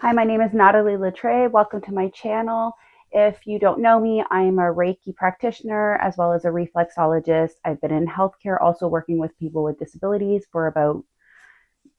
Hi, my name is Natalie Latre. Welcome to my channel. If you don't know me, I'm a Reiki practitioner as well as a reflexologist. I've been in healthcare, also working with people with disabilities for about,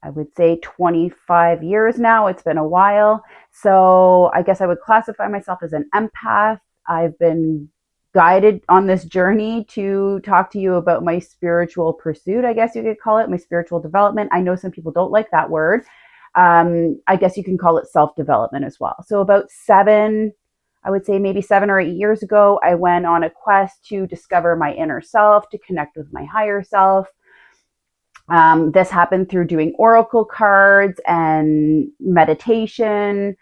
I would say, 25 years now. It's been a while. So I guess I would classify myself as an empath. I've been guided on this journey to talk to you about my spiritual pursuit, I guess you could call it, my spiritual development. I know some people don't like that word. I guess you can call it self-development as well. So about I would say maybe 7 or 8 years ago, I went on a quest to discover my inner self, to connect with my higher self. This happened through doing oracle cards and meditation,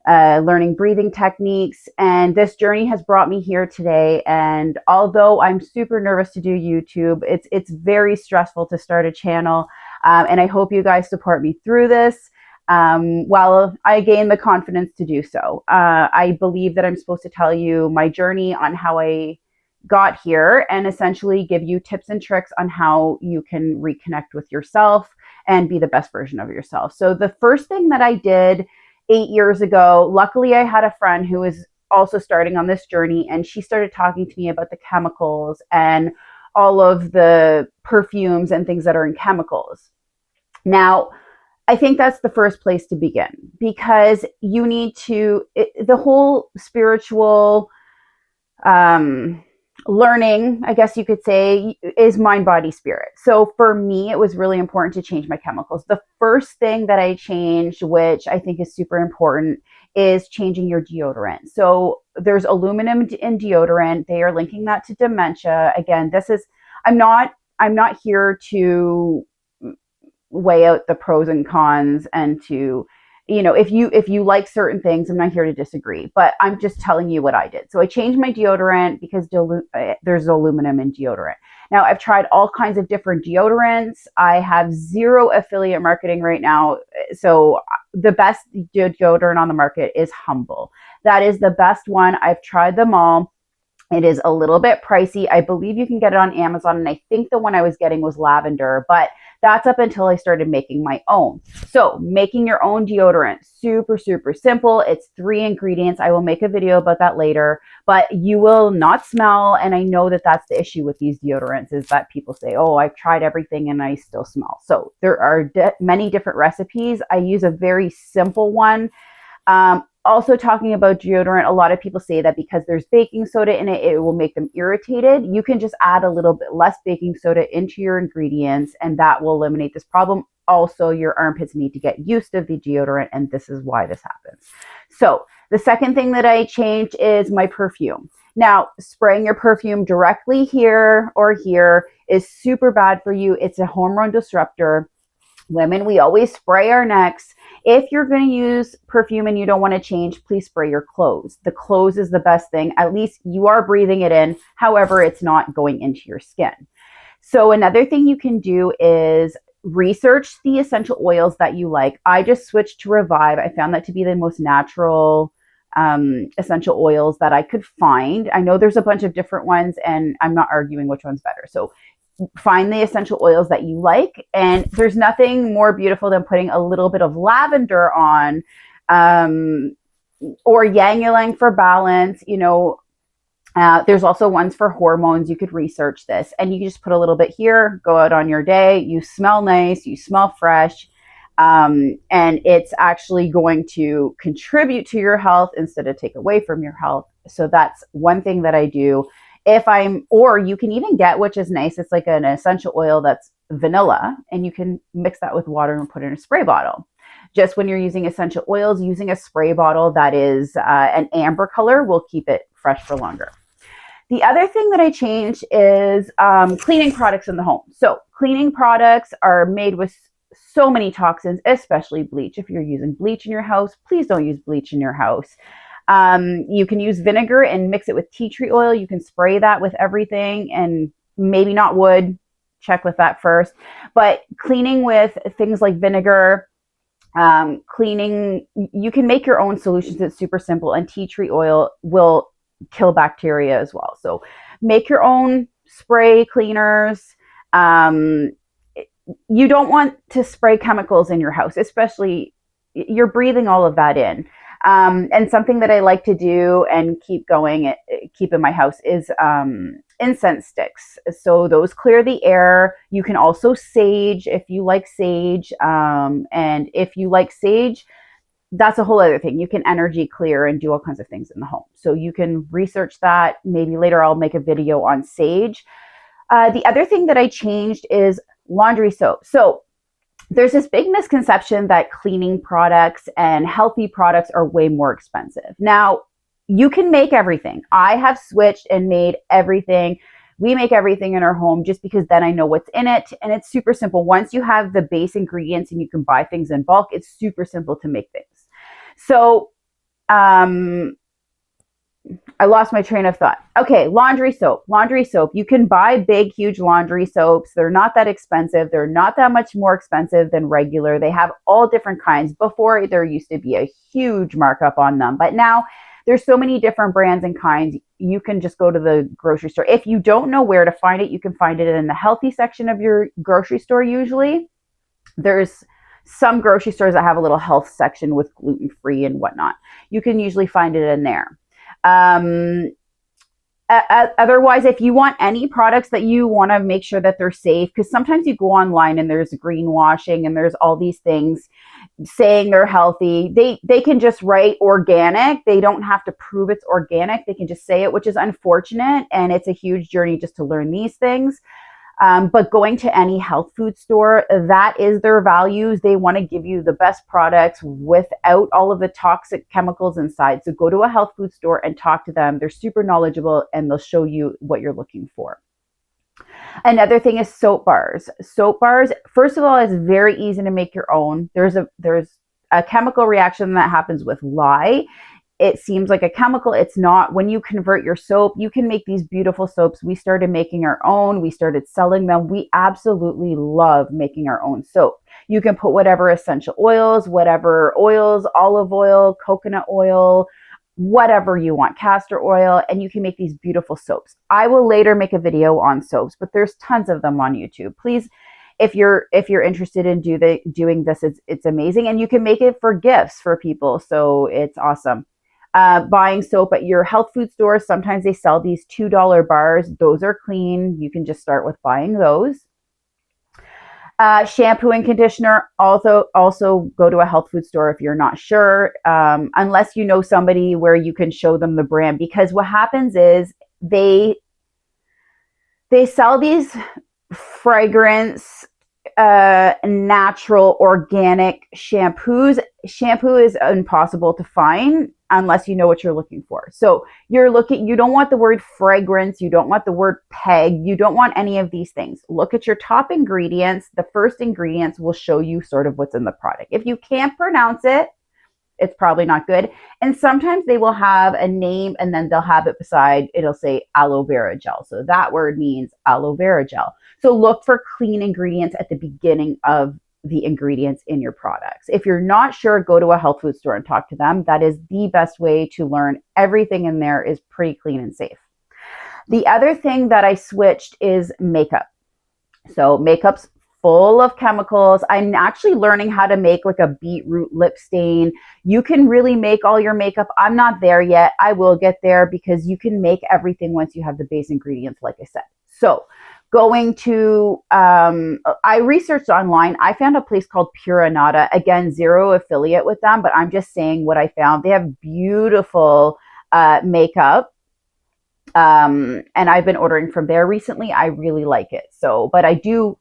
learning breathing techniques. And this journey has brought me here today. And although I'm super nervous to do YouTube, it's very stressful to start a channel. And I hope you guys support me through this while I gain the confidence to do so. I believe that I'm supposed to tell you my journey on how I got here and essentially give you tips and tricks on how you can reconnect with yourself and be the best version of yourself. So the first thing that I did 8 years ago, luckily I had a friend who was also starting on this journey, and she started talking to me about the chemicals and all of the perfumes and things that are in chemicals. Now, I think that's the first place to begin, because you need to, the whole spiritual learning, I guess you could say, is mind, body, spirit. So for me, it was really important to change my chemicals. The first thing that I changed, which I think is super important, is changing your deodorant. So there's aluminum in deodorant. They are linking that to dementia. Again, I'm not here to weigh out the pros and cons and to, if you like certain things, I'm not here to disagree, but I'm just telling you what I did. So I changed my deodorant because there's aluminum in deodorant. Now, I've tried all kinds of different deodorants. I have zero affiliate marketing right now. So the best deodorant on the market is Humble. That is the best one. I've tried them all. It is a little bit pricey. I believe you can get it on Amazon, and I think the one I was getting was lavender, but that's up until I started making my own. So making your own deodorant, super, super simple. It's 3 ingredients. I will make a video about that later, but you will not smell. And I know that that's the issue with these deodorants, is that people say, oh, I've tried everything and I still smell. So there are many different recipes. I use a very simple one. Also, talking about deodorant, a lot of people say that because there's baking soda in it, it will make them irritated. You can just add a little bit less baking soda into your ingredients, and that will eliminate this problem. Also, your armpits need to get used to the deodorant, and this is why this happens. So the second thing that I changed is my perfume. Now, spraying your perfume directly here or here is super bad for you. It's a hormone disruptor. Women, we always spray our necks. If you're going to use perfume and you don't want to change, please spray your clothes. The clothes is the best thing. At least you are breathing it in. However, it's not going into your skin. So another thing you can do is research the essential oils that you like. I just switched to Revive. I found that to be the most natural essential oils that I could find. I know there's a bunch of different ones, and I'm not arguing which one's better. So find the essential oils that you like. And there's nothing more beautiful than putting a little bit of lavender on, or yang ylang for balance. There's also ones for hormones. You could research this, and you can just put a little bit here, go out on your day. You smell nice, you smell fresh. And it's actually going to contribute to your health instead of take away from your health. So that's one thing that I do. Or you can even get, which is nice, it's like an essential oil that's vanilla, and you can mix that with water and put it in a spray bottle. Just when you're using essential oils, using a spray bottle that is an amber color will keep it fresh for longer. The other thing that I changed is cleaning products in the home. So cleaning products are made with so many toxins, especially bleach. If you're using bleach in your house, please don't use bleach in your house. You can use vinegar and mix it with tea tree oil. You can spray that with everything, and maybe not wood. Check with that first. But cleaning with things like vinegar, you can make your own solutions. It's super simple, and tea tree oil will kill bacteria as well. So make your own spray cleaners. You don't want to spray chemicals in your house, especially you're breathing all of that in. And something that I like to do and keep in my house is incense sticks. So those clear the air. You can also sage if you like sage. And if you like sage, that's a whole other thing. You can energy clear and do all kinds of things in the home. So you can research that. Maybe later I'll make a video on sage. The other thing that I changed is laundry soap. So there's this big misconception that cleaning products and healthy products are way more expensive. Now, you can make everything. I have switched and made everything. We make everything in our home just because then I know what's in it. And it's super simple. Once you have the base ingredients and you can buy things in bulk, it's super simple to make things. So, I lost my train of thought. Okay, laundry soap. Laundry soap. You can buy big, huge laundry soaps. They're not that expensive. They're not that much more expensive than regular. They have all different kinds. Before, there used to be a huge markup on them, but now there's so many different brands and kinds. You can just go to the grocery store. If you don't know where to find it, you can find it in the healthy section of your grocery store usually. There's some grocery stores that have a little health section with gluten-free and whatnot. You can usually find it in there. Otherwise, if you want any products that you want to make sure that they're safe, because sometimes you go online and there's greenwashing and there's all these things saying they're healthy. They can just write organic. They don't have to prove it's organic. They can just say it, which is unfortunate. And it's a huge journey just to learn these things. But going to any health food store, that is their values. They want to give you the best products without all of the toxic chemicals inside. So go to a health food store and talk to them. They're super knowledgeable and they'll show you what you're looking for. Another thing is soap bars. Soap bars, first of all, is very easy to make your own. There's a chemical reaction that happens with lye. It seems like a chemical. It's not. When you convert your soap, you can make these beautiful soaps. We started making our own. We started selling them. We absolutely love making our own soap. You can put whatever essential oils, olive oil, coconut oil, whatever you want, castor oil, and you can make these beautiful soaps. I will later make a video on soaps, but there's tons of them on YouTube. Please, if you're interested in doing this, it's amazing. And you can make it for gifts for people. So it's awesome. Buying soap at your health food store. Sometimes they sell these $2 bars. Those are clean. You can just start with buying those. Shampoo and conditioner. Also go to a health food store if you're not sure, unless you know somebody where you can show them the brand. Because what happens is they sell these fragrance, natural, organic shampoos. Shampoo is impossible to find unless you know what you're looking for. So you don't want the word fragrance, you don't want the word peg, you don't want any of these things. Look at your top ingredients. The first ingredients will show you sort of what's in the product. If you can't pronounce it, it's probably not good. And sometimes they will have a name and then they'll have it beside, it'll say aloe vera gel. So that word means aloe vera gel. So look for clean ingredients at the beginning of the ingredients in your products. If you're not sure, go to a health food store and talk to them. That is the best way to learn. Everything in there is pretty clean and safe. The other thing that I switched is makeup. So makeup's full of chemicals. I'm actually learning how to make like a beetroot lip stain. You can really make all your makeup. I'm not there yet. I will get there because you can make everything once you have the base ingredients, like I said. So going to, I researched online. I found a place called Pura Nada. Again, zero affiliate with them, but I'm just saying what I found. They have beautiful makeup. And I've been ordering from there recently. I really like it. So, but I do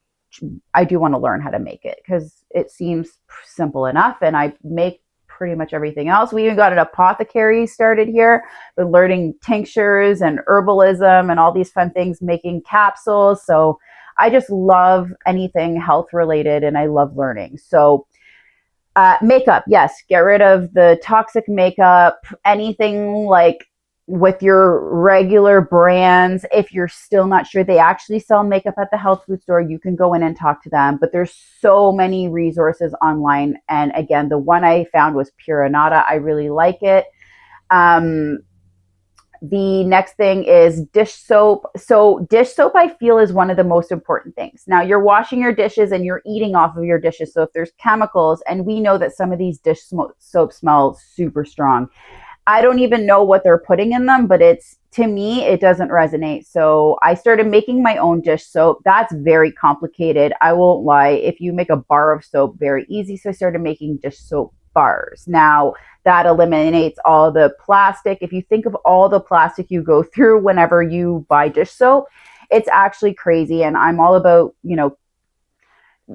want to learn how to make it because it seems simple enough and I make pretty much everything else. We even got an apothecary started here with learning tinctures and herbalism and all these fun things, making capsules. So I just love anything health related and I love learning. So makeup, yes, get rid of the toxic makeup, anything like with your regular brands. If you're still not sure, they actually sell makeup at the health food store. You can go in and talk to them, but there's so many resources online. And again, the one I found was Pura Nada. I really like it. The next thing is dish soap. So dish soap, I feel, is one of the most important things. Now, you're washing your dishes and you're eating off of your dishes. So if there's chemicals, and we know that some of these dish soap smell super strong. I don't even know what they're putting in them, but to me, it doesn't resonate. So I started making my own dish soap. That's very complicated. I won't lie. If you make a bar of soap, very easy. So I started making dish soap bars. Now that eliminates all the plastic. If you think of all the plastic you go through whenever you buy dish soap, it's actually crazy. And I'm all about,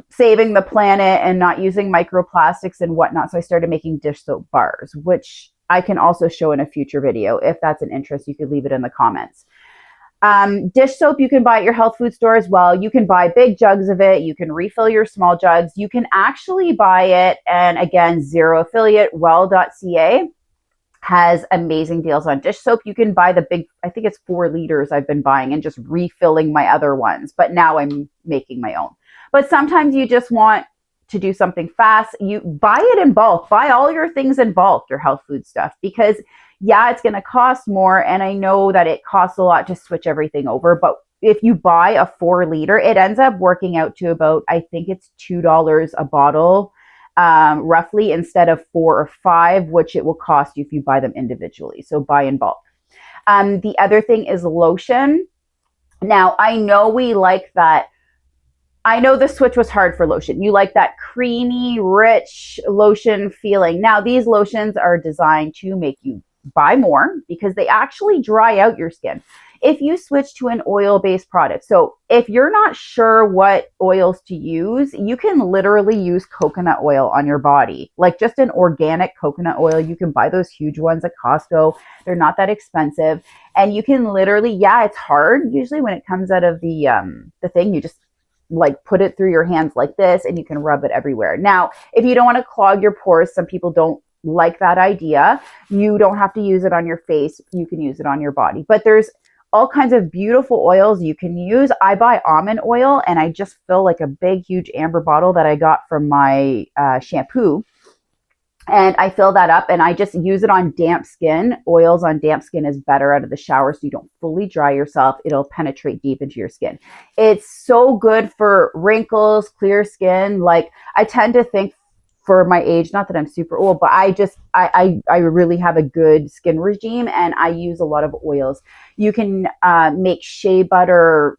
saving the planet and not using microplastics and whatnot. So I started making dish soap bars, which I can also show in a future video. If that's an interest, you could leave it in the comments. Dish soap you can buy at your health food store as well. You can buy big jugs of it. You can refill your small jugs. You can actually buy it. And again, zero affiliate, well.ca has amazing deals on dish soap. You can buy the big, I think it's 4 liters I've been buying and just refilling my other ones. But now I'm making my own. But sometimes you just want to do something fast. You buy it in bulk. Buy all your things in bulk, your health food stuff, because yeah, it's going to cost more. And I know that it costs a lot to switch everything over. But if you buy a 4 liter, it ends up working out to about, I think it's $2 a bottle, roughly, instead of 4 or 5, which it will cost you if you buy them individually. So buy in bulk. The other thing is lotion. Now, I know we like that. I know the switch was hard for lotion. You like that creamy, rich lotion feeling. Now, these lotions are designed to make you buy more because they actually dry out your skin. If you switch to an oil-based product, so if you're not sure what oils to use, you can literally use coconut oil on your body, like just an organic coconut oil. You can buy those huge ones at Costco. They're not that expensive. And you can literally, yeah, it's hard usually when it comes out of the thing. You just like put it through your hands like this and you can rub it everywhere. Now, if you don't want to clog your pores, some people don't like that idea. You don't have to use it on your face. You can use it on your body. But there's all kinds of beautiful oils you can use. I buy almond oil and I just fill like a big, huge amber bottle that I got from my shampoo. And I fill that up and I just use it on damp skin. Oils on damp skin is better out of the shower so you don't fully dry yourself. It'll penetrate deep into your skin. It's so good for wrinkles, clear skin. Like I tend to think for my age, not that I'm super old, but I really have a good skin regime and I use a lot of oils. You can make shea butter,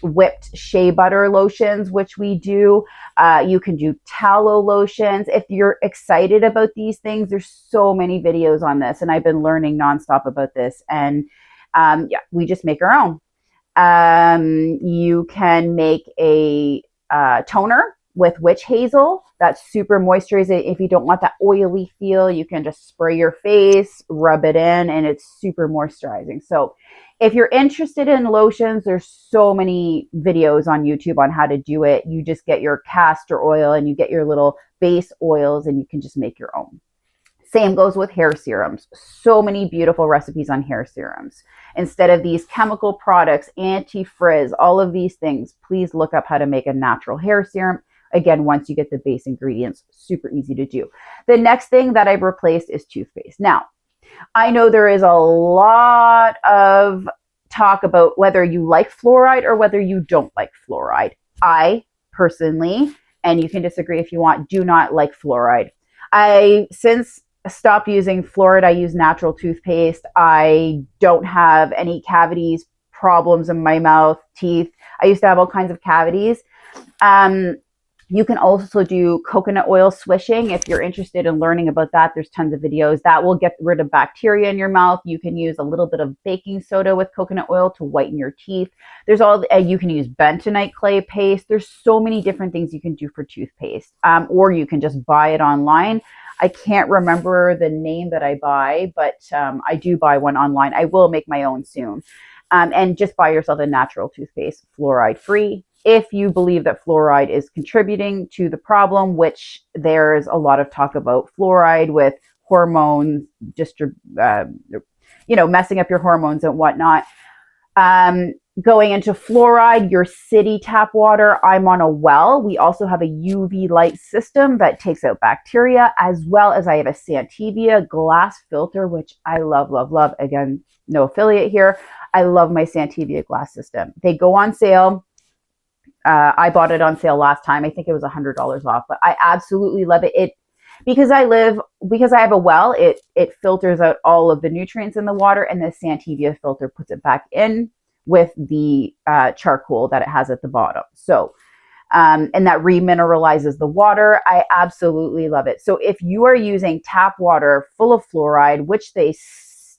whipped shea butter lotions, which we do. You can do tallow lotions. If you're excited about these things, there's so many videos on this and I've been learning nonstop about this. And yeah, we just make our own. You can make a toner with witch hazel. That's super moisturizing. If you don't want that oily feel, you can just spray your face, rub it in, and it's super moisturizing. So if you're interested in lotions, there's so many videos on YouTube on how to do it. You just get your castor oil and you get your little base oils and you can just make your own. Same goes with hair serums. So many beautiful recipes on hair serums. Instead of these chemical products, anti-frizz, all of these things, please look up how to make a natural hair serum. Again, once you get the base ingredients, super easy to do. The next thing that I've replaced is toothpaste. Now, I know there is a lot of talk about whether you like fluoride or whether you don't like fluoride. I personally, and you can disagree if you want, do not like fluoride. Since stopped using fluoride, I use natural toothpaste. I don't have any cavities, problems in my mouth, teeth. I used to have all kinds of cavities. You can also do coconut oil swishing. If you're interested in learning about that, there's tons of videos. That will get rid of bacteria in your mouth. You can use a little bit of baking soda with coconut oil to whiten your teeth. There's you can use bentonite clay paste. There's so many different things you can do for toothpaste. Or you can just buy it online. I can't remember the name that I buy, but I do buy one online. I will make my own soon. And just buy yourself a natural toothpaste, fluoride free. If you believe that fluoride is contributing to the problem, which there's a lot of talk about fluoride with hormones, just messing up your hormones and whatnot. Going into fluoride, your city tap water, I'm on a well. We also have a UV light system that takes out bacteria, as well as I have a Santivia glass filter, which I love, love, love. Again, no affiliate here. I love my Santivia glass system. They go on sale. I bought it on sale last time. I think it was $100 off, but I absolutely love it. Because I have a well, it filters out all of the nutrients in the water, and the Santivia filter puts it back in with the charcoal that it has at the bottom. So, and that remineralizes the water. I absolutely love it. So if you are using tap water full of fluoride, which they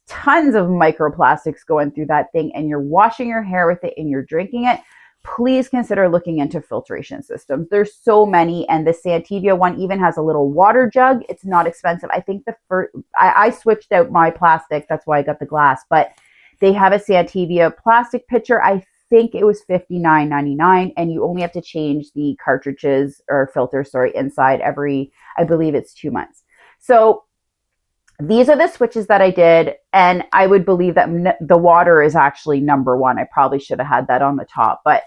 tons of microplastics going through that thing, and you're washing your hair with it and you're drinking it, please consider looking into filtration systems. There's so many, and the Santivia one even has a little water jug. It's not expensive. I think I switched out my plastic. That's why I got the glass, but they have a Santivia plastic pitcher. I think it was $59.99, and you only have to change the cartridges or filters, inside every, I believe it's 2 months. So these are the switches that I did, and I would believe that the water is actually number one. I probably should have had that on the top, but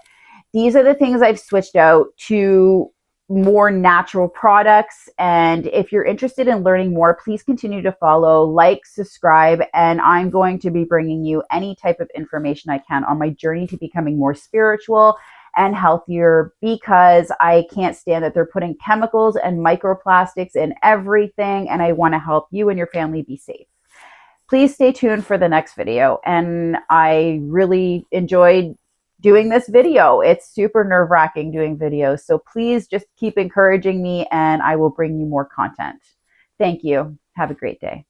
these are the things I've switched out to more natural products. And if you're interested in learning more, please continue to follow, like, subscribe, and I'm going to be bringing you any type of information I can on my journey to becoming more spiritual and healthier, because I can't stand that they're putting chemicals and microplastics in everything, and I want to help you and your family be safe. Please stay tuned for the next video, and I really enjoyed doing this video. It's super nerve-wracking doing videos, so please just keep encouraging me, and I will bring you more content. Thank you. Have a great day.